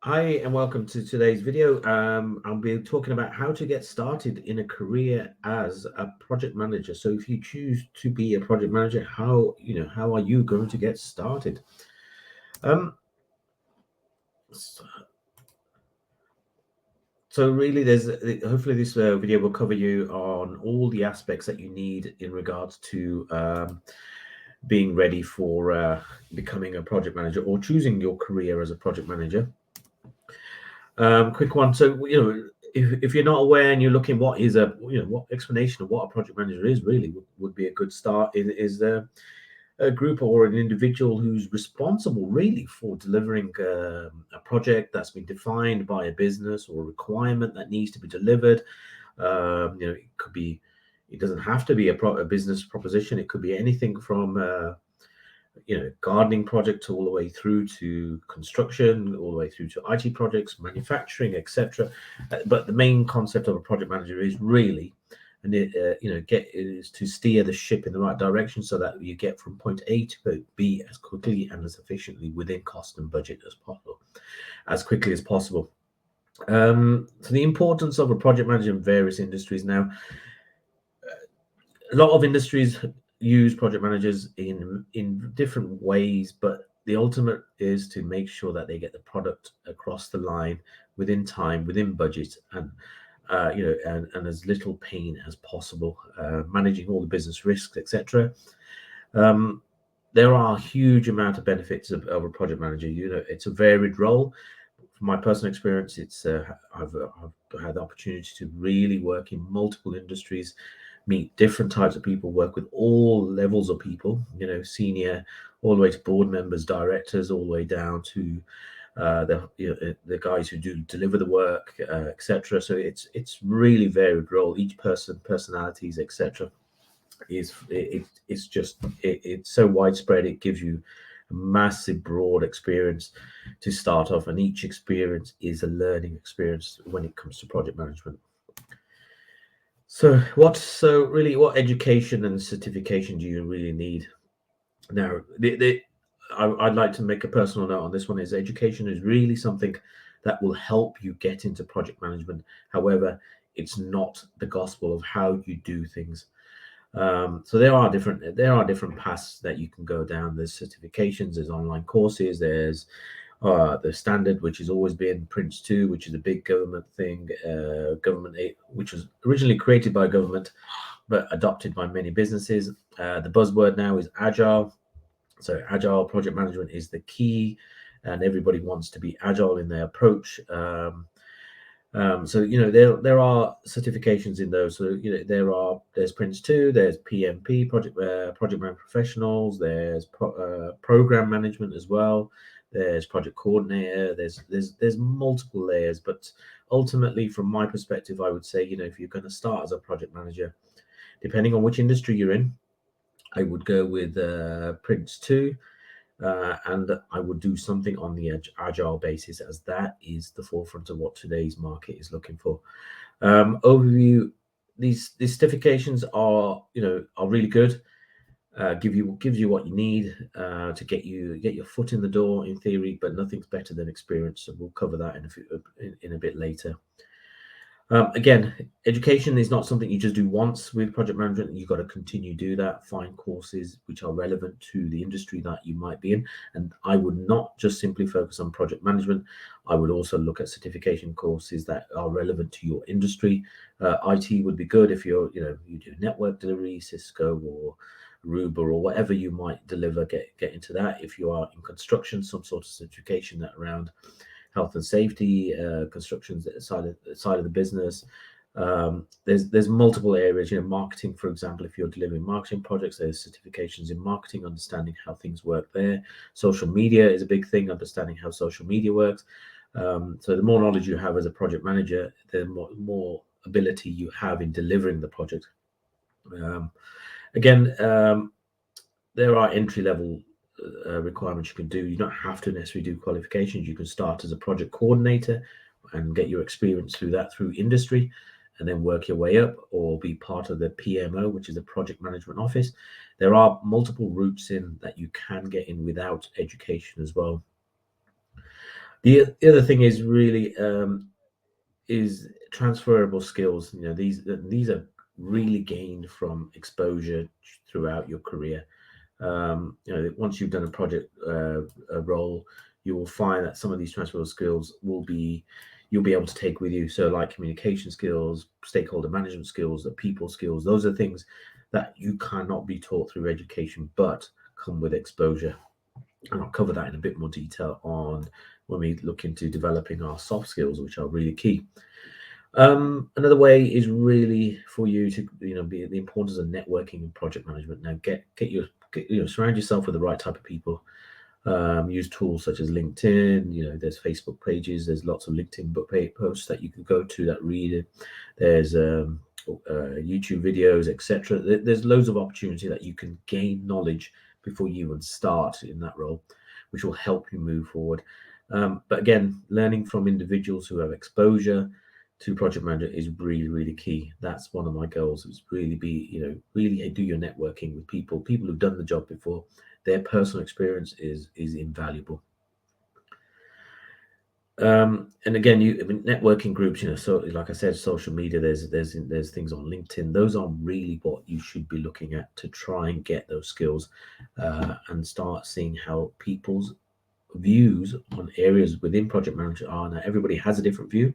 Hi and welcome to today's video. I'll be talking about how to get started in a career as a project manager. So if you choose to be a project manager, how are you going to get started? Um, so really, there's hopefully this video will cover you on all the aspects that you need in regards to being ready for becoming a project manager or choosing your career as a project manager. Quick one. So, if you're not aware and you're looking, what explanation of what a project manager is really would be a good start. Is a group or an individual who's responsible really for delivering a project that's been defined by a business or a requirement that needs to be delivered. It could be, it doesn't have to be a business proposition. It could be anything from gardening projects all the way through to construction, all the way through to IT projects, manufacturing, etc. But the main concept of a project manager is really, and is to steer the ship in the right direction so that you get from point A to point B as quickly and as efficiently within cost and budget as possible, as quickly as possible. So the importance of a project manager in various industries now. A lot of industries use project managers in different ways, but the ultimate is to make sure that they get the product across the line within time, within budget, and and as little pain as possible, managing all the business risks, etc. Um, there are a huge amount of benefits of a project manager. It's a varied role. From my personal experience, I've had the opportunity to really work in multiple industries, meet different types of people, work with all levels of people, senior, all the way to board members, directors, all the way down to the guys who do deliver the work, etc. So it's really varied role. Each personalities, etc. It's so widespread. It gives you a massive, broad experience to start off, and each experience is a learning experience when it comes to project management. So what education and certification do you really need? Now, I'd like to make a personal note on this one. Is education is really something that will help you get into project management. However, it's not the gospel of how you do things. So there are different paths that you can go down. There's certifications, there's online courses, there's the standard, which has always been Prince 2, which is a big government thing, which was originally created by government but adopted by many businesses. The buzzword now is agile. So agile project management is the key, and everybody wants to be agile in their approach. So there are certifications in those. So there's Prince 2, there's PMP, project management professionals, there's program management as well, there's project coordinator, there's multiple layers. But ultimately, from my perspective, I would say, if you're going to start as a project manager, depending on which industry you're in, I would go with Prince 2, and I would do something on the agile basis, as that is the forefront of what today's market is looking for. Overview: these certifications are really good. Gives you what you need to get your foot in the door in theory, but nothing's better than experience. So we'll cover that in a bit later. Again, education is not something you just do once with project management. You've got to continue to do that, find courses which are relevant to the industry that you might be in. And I would not just simply focus on project management. I would also look at certification courses that are relevant to your industry. IT would be good if you do network delivery, Cisco or Aruba or whatever you might deliver. Get into that. If you are in construction, some sort of certification that around health and safety, construction side of the business. There's multiple areas. Marketing, for example, if you're delivering marketing projects, there's certifications in marketing, understanding how things work there. Social media is a big thing, understanding how social media works. So the more knowledge you have as a project manager, the more ability you have in delivering the project. Again, there are entry level requirements you can do. You don't have to necessarily do qualifications. You can start as a project coordinator and get your experience through industry, and then work your way up, or be part of the PMO, which is the project management office. There are multiple routes in that you can get in without education as well. The other thing is really is transferable skills. These are really gained from exposure throughout your career. Once you've done a project, a role, you will find that some of these transferable skills you'll be able to take with you. So, like communication skills, stakeholder management skills, the people skills, those are things that you cannot be taught through education, but come with exposure. And I'll cover that in a bit more detail on when we look into developing our soft skills, which are really key. Another way is really for you to be the importance of networking and project management. Now, surround yourself with the right type of people. Use tools such as LinkedIn. There's Facebook pages. There's lots of LinkedIn book posts that you can go to that read it. There's YouTube videos, etc. There's loads of opportunity that you can gain knowledge before you even start in that role, which will help you move forward. But again, learning from individuals who have exposure to project manager is really, really key. That's one of my goals, is really really do your networking with people who've done the job before. Their personal experience is invaluable. And again, networking groups, so like I said, social media, there's things on LinkedIn. Those are really what you should be looking at to try and get those skills, and start seeing how people's views on areas within project management are. Now, everybody has a different view,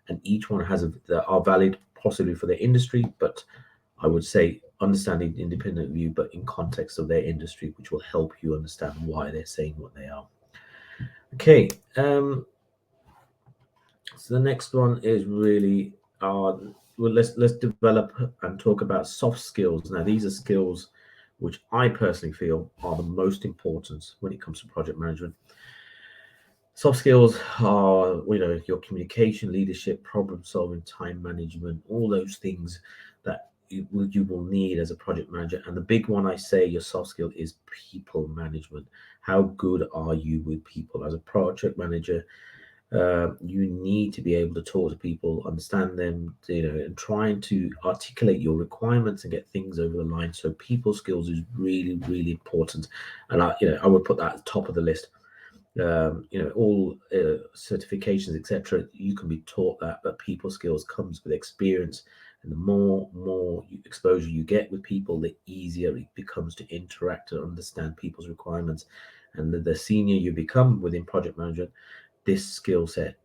and each one that are valid possibly for their industry, but I would say understanding independent view, but in context of their industry, which will help you understand why they're saying what they are. Okay. So the next one is really let's develop and talk about soft skills. Now, these are skills which I personally feel are the most important when it comes to project management. Soft skills are, your communication, leadership, problem solving, time management, all those things that you will need as a project manager. And the big one I say, your soft skill, is people management. How good are you with people as a project manager? You need to be able to talk to people, understand them, and trying to articulate your requirements and get things over the line. So people skills is really, really important, and I would put that at the top of the list. All certifications, etc. You can be taught that, but people skills comes with experience, and the more exposure you get with people, the easier it becomes to interact and understand people's requirements. And the senior you become within project management, this skill set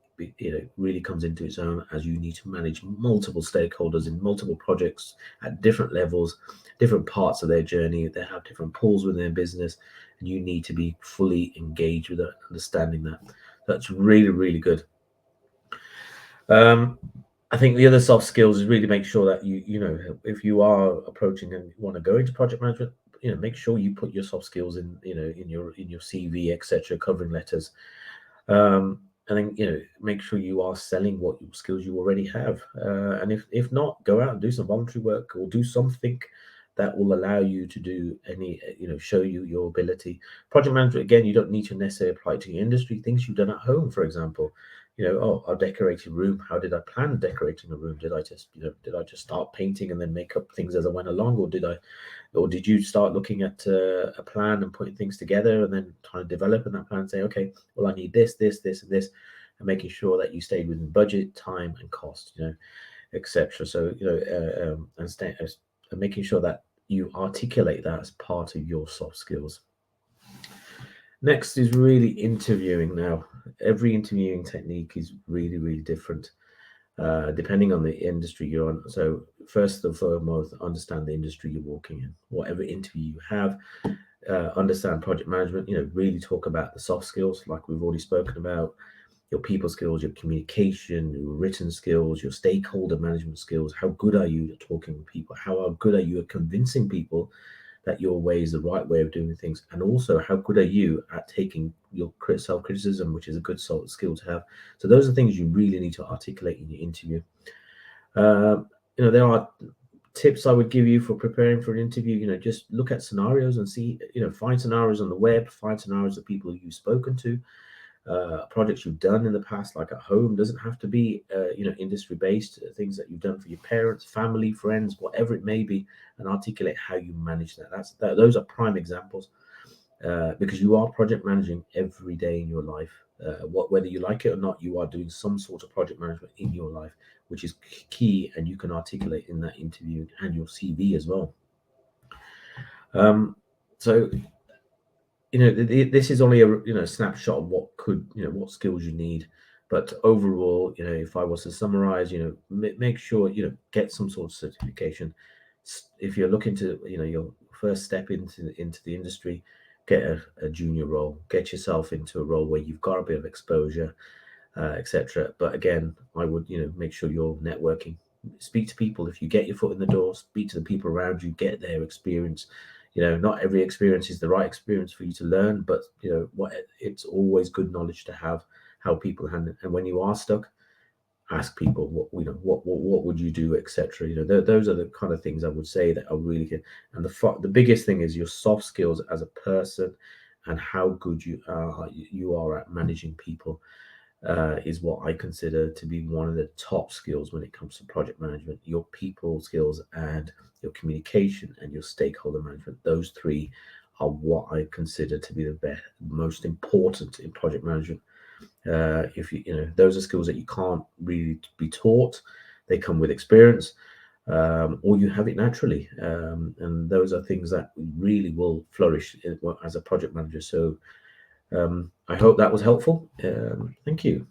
really comes into its own, as you need to manage multiple stakeholders in multiple projects at different levels, different parts of their journey. They have different pools within their business, and you need to be fully engaged with that, understanding that. That's really, really good. I think the other soft skills is really make sure that if you are approaching and want to go into project management, make sure you put your soft skills in your CV, etc., covering letters. And then make sure you are selling what skills you already have, and if not, go out and do some voluntary work or do something that will allow you to do show you your ability. Project management, again, you don't need to necessarily apply to your industry. Things you've done at home, for example, I decorated a room. How did I plan decorating a room? Did I just start painting and then make up things as I went along, or did you start looking at a plan and putting things together and then trying to develop in that plan and say, okay, well, I need this, this, this, and this, and making sure that you stayed within budget, time, and cost, etc. So and making sure that you articulate that as part of your soft skills. Next is really interviewing. Now, every interviewing technique is really, really different, depending on the industry you're on. So first and foremost, understand the industry you're walking in. Whatever interview you have, understand project management. Really talk about the soft skills, like we've already spoken about. Your people skills, your communication, your written skills, your stakeholder management skills. How good are you at talking with people? How good are you at convincing people that your way is the right way of doing things? And also, how good are you at taking your self-criticism, which is a good skill to have? So those are things you really need to articulate in your interview. There are tips I would give you for preparing for an interview. Just look at scenarios and see, find scenarios on the web, find scenarios of people you've spoken to, projects you've done in the past, like at home. Doesn't have to be industry based, things that you've done for your parents, family, friends, whatever it may be, and articulate how you manage that. Those are prime examples. because you are project managing every day in your life. Whether you like it or not, you are doing some sort of project management in your life, which is key, and you can articulate in that interview and your CV as well. So this is only a snapshot of what could what skills you need, but overall, if I was to summarize, make sure get some sort of certification. If you're looking to your first step into the industry, get a junior role, get yourself into a role where you've got a bit of exposure, etc. But again, I would make sure you're networking, speak to people. If you get your foot in the door, speak to the people around you, get their experience. Not every experience is the right experience for you to learn, but it's always good knowledge to have how people handle it. And when you are stuck, ask people what would you do, etc. Those are the kind of things I would say that are really good. And the biggest thing is your soft skills as a person, and how good you are at managing people, is what I consider to be one of the top skills when it comes to project management. Your people skills and your communication and your stakeholder management, those three are what I consider to be the most important in project management. If those are skills that you can't really be taught, they come with experience, or you have it naturally, and those are things that really will flourish as a project manager. So I hope that was helpful. Thank you.